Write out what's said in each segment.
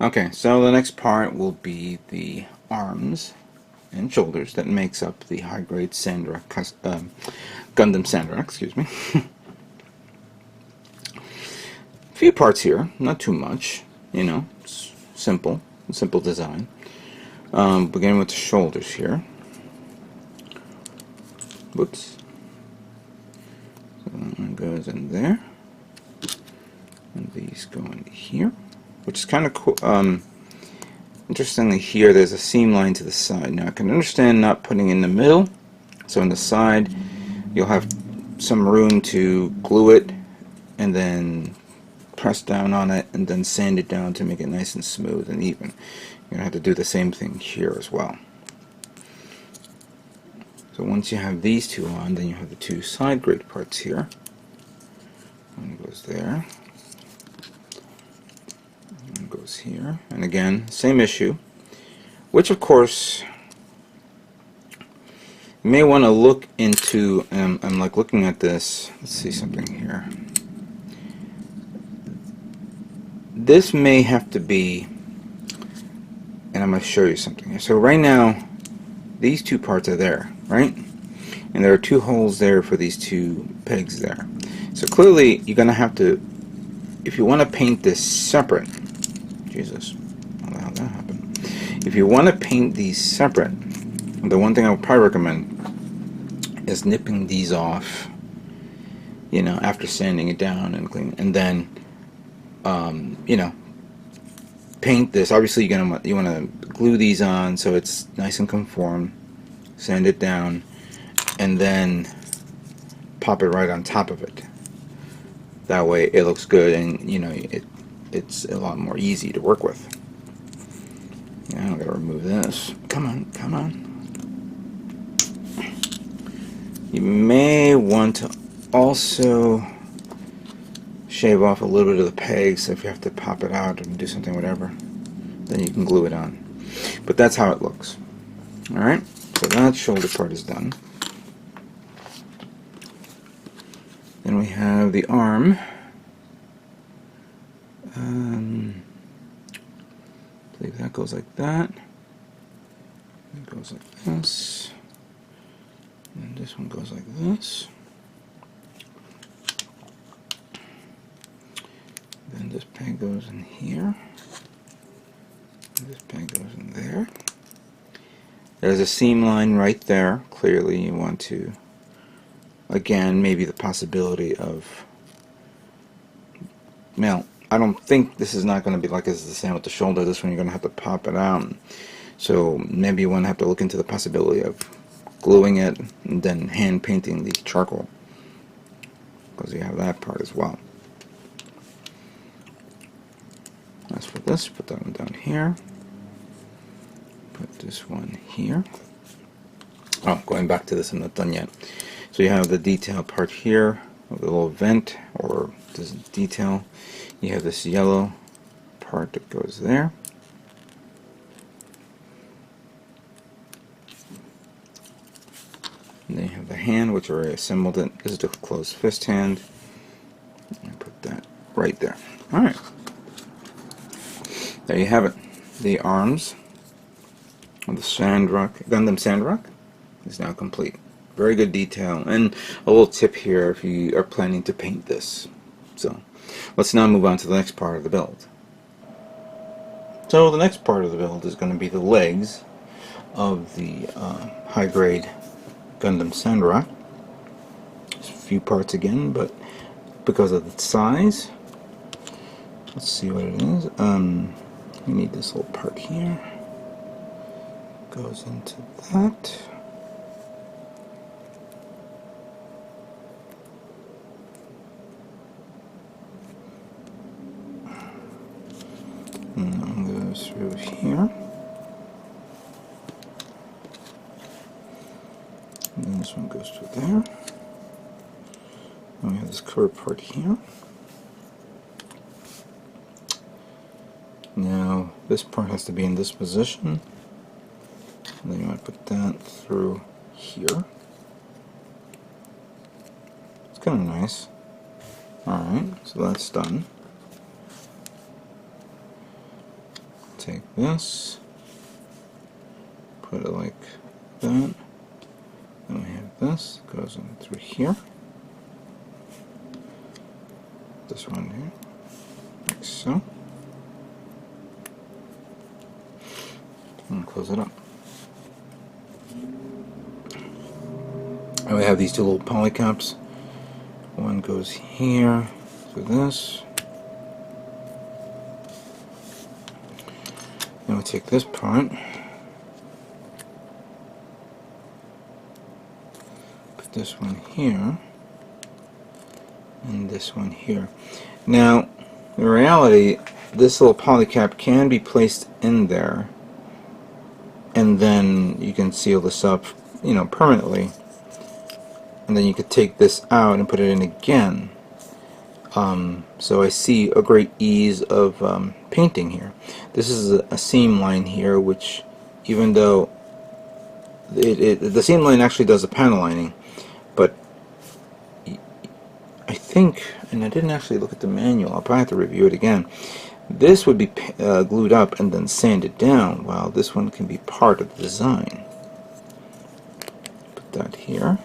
Okay, so the next part will be the arms and shoulders that makes up the high-grade Gundam Sandrock, excuse me. A few parts here, not too much, you know, it's simple design. Beginning with the shoulders here. Whoops. So that one goes in there, and these go in here, which is kind of cool. Interestingly, here there's a seam line to the side. Now I can understand not putting in the middle, so on the side you'll have some room to glue it and then press down on it and then sand it down to make it nice and smooth and even. You're going to have to do the same thing here as well. So once you have these two on, then you have the two side grade parts here. One goes there. One goes here. And again, same issue. Which of course, you may want to look into, I'm like looking at this, let's see something here. This may have to be, and I'm going to show you something here. So right now, these two parts are there, right? And there are two holes there for these two pegs there. So clearly, you're going to have to, if you want to paint this separate, Jesus, how the hell that happened? If you want to paint these separate, the one thing I would probably recommend is nipping these off, you know, after sanding it down and cleaning, and then you know, paint this. Obviously, you want to glue these on so it's nice and conform. Sand it down, and then pop it right on top of it. That way, it looks good, and you know, it's a lot more easy to work with. Now I'm gonna remove this. Come on, come on. You may want to also shave off a little bit of the peg, so if you have to pop it out and do something, whatever, then you can glue it on. But that's how it looks. Alright, so that shoulder part is done. Then we have the arm. I believe that goes like that. It goes like this. And this one goes like this. Then this peg goes in here. And this peg goes in there. There's a seam line right there. Clearly you want to, again, maybe the possibility of, now, I don't think this is not going to be like this is the same with the shoulder. This one you're going to have to pop it out. So maybe you want to have to look into the possibility of gluing it and then hand painting the charcoal, because you have that part as well. As for this, put that one down here. Put this one here. Oh, going back to this, I'm not done yet. So you have the detail part here of the little vent, or this detail. You have this yellow part that goes there. And then you have the hand, which already assembled it. This is the closed fist hand. And put that right there. Alright. There you have it. The arms of the Gundam Sandrock is now complete. Very good detail. And a little tip here if you are planning to paint this. So, let's now move on to the next part of the build. So the next part of the build is going to be the legs of the high-grade Gundam Sandrock. Just a few parts again, but because of the size, let's see what it is. We need this little part here. Goes into that. And then goes through here. And then this one goes through there. And we have this curved part here. Now, this part has to be in this position. And then you might put that through here. It's kind of nice. Alright, so that's done. take this, put it like that. Then we have this, goes in through here. This one here, like so. And close it up. And we have these two little poly caps. One goes here through this. Then we take this part, put this one here, and this one here. Now, in reality, this little poly cap can be placed in there, and then you can seal this up, permanently. And then you could take this out and put it in again. So I see a great ease of painting here. This is a seam line here, which, even though the seam line actually does the panel lining, but I think, and I didn't actually look at the manual, I'll probably have to review it again. This would be glued up and then sanded down, while this one can be part of the design. Put that here.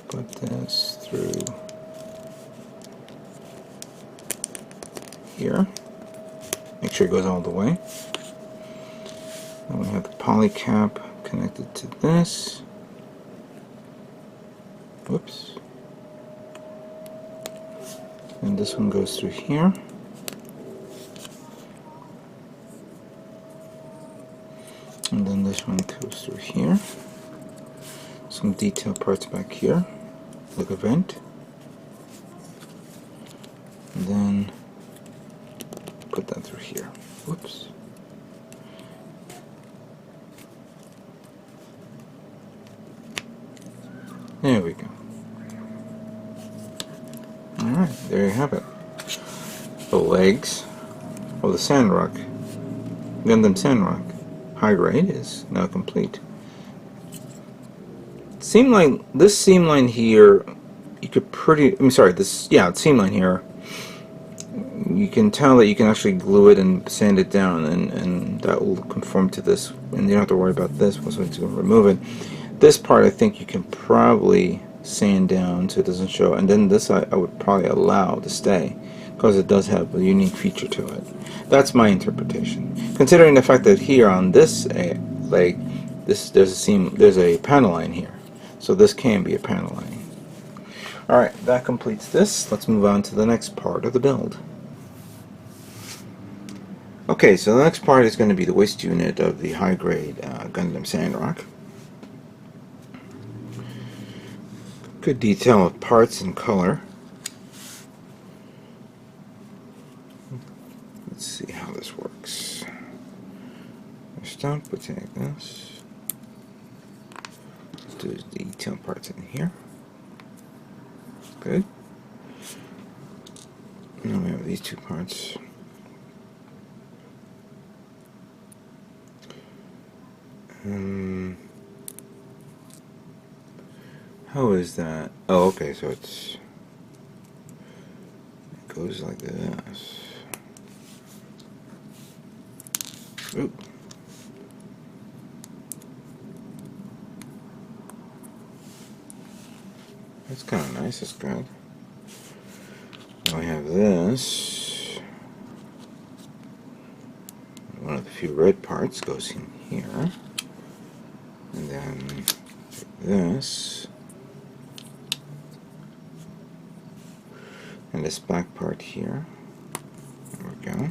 Put this through here. Make sure it goes all the way. Then we have the poly cap connected to this. Whoops. And this one goes through here. And then this one goes through here. Some detail parts back here, like a vent. And then put that through here. Whoops. There we go. Alright, there you have it. The legs of the Sandrock, Gundam Sandrock high grade, is now complete. This seam line here, you could seam line here, you can tell that you can actually glue it and sand it down, and that will conform to this, and you don't have to worry about this once we remove it. This part I think you can probably sand down so it doesn't show, and then this I would probably allow to stay, because it does have a unique feature to it. That's my interpretation. Considering the fact that here on this leg, there's a panel line here. So this can be a panel line. Alright, that completes this. Let's move on to the next part of the build. Okay, so the next part is going to be the waist unit of the high-grade Gundam Sandrock. Good detail of parts and color. Let's see how this works. First up, we take this. Do the detail parts in here. Good. Now we have these two parts. How is that? Oh, okay, so it goes like this. Oop. That's kind of nice, that's good. Now we have this. One of the few red parts goes in here. And then this. And this black part here. There we go.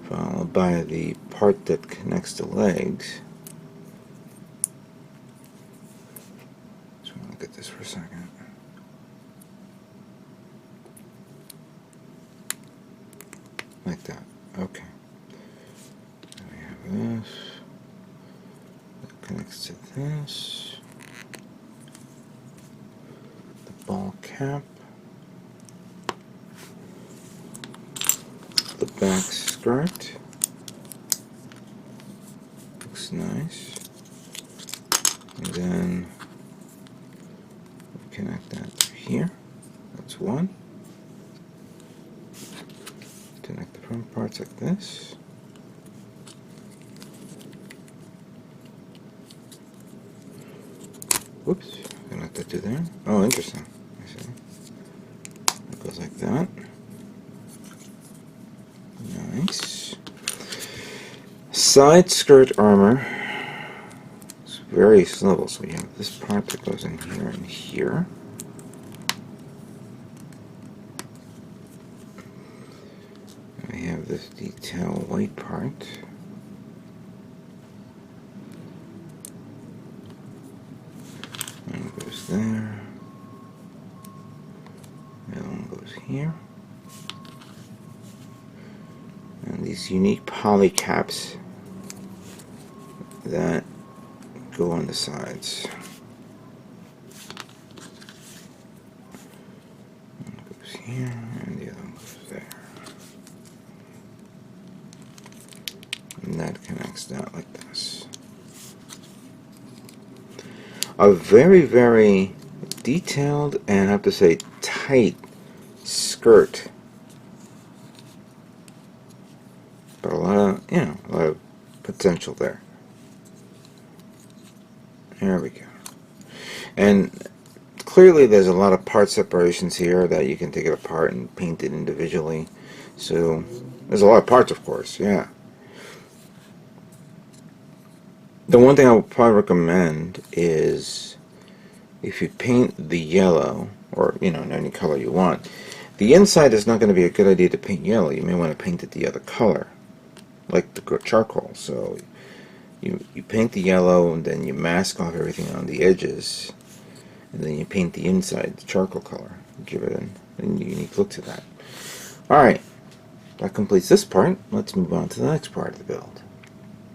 Followed by the part that connects the legs. Look at this for a second. Like that. Okay. Then we have this. That connects to this. The ball cap. The back skirt. Looks nice. And then connect that through here. That's one. Connect the front parts like this. Whoops, connect that to there. Oh, interesting. I see. It goes like that. Nice. Side skirt armor. It's very swivel, so we have this part that goes in here and here. And we have this detail white part. One goes there. The other one goes here. And these unique poly caps that go on the sides. One goes here, and the other one goes there. And that connects that like this. A very, very detailed and I have to say tight skirt. But a lot of, a lot of potential there. There we go. And clearly there's a lot of part separations here that you can take it apart and paint it individually. So there's a lot of parts, of course, yeah. The one thing I would probably recommend is if you paint the yellow, or in any color you want, the inside is not going to be a good idea to paint yellow. You may want to paint it the other color, like the charcoal. So you paint the yellow and then you mask off everything on the edges, and then you paint the inside the charcoal color. Give it a unique look to that. Alright, that completes this part. Let's move on to the next part of the build.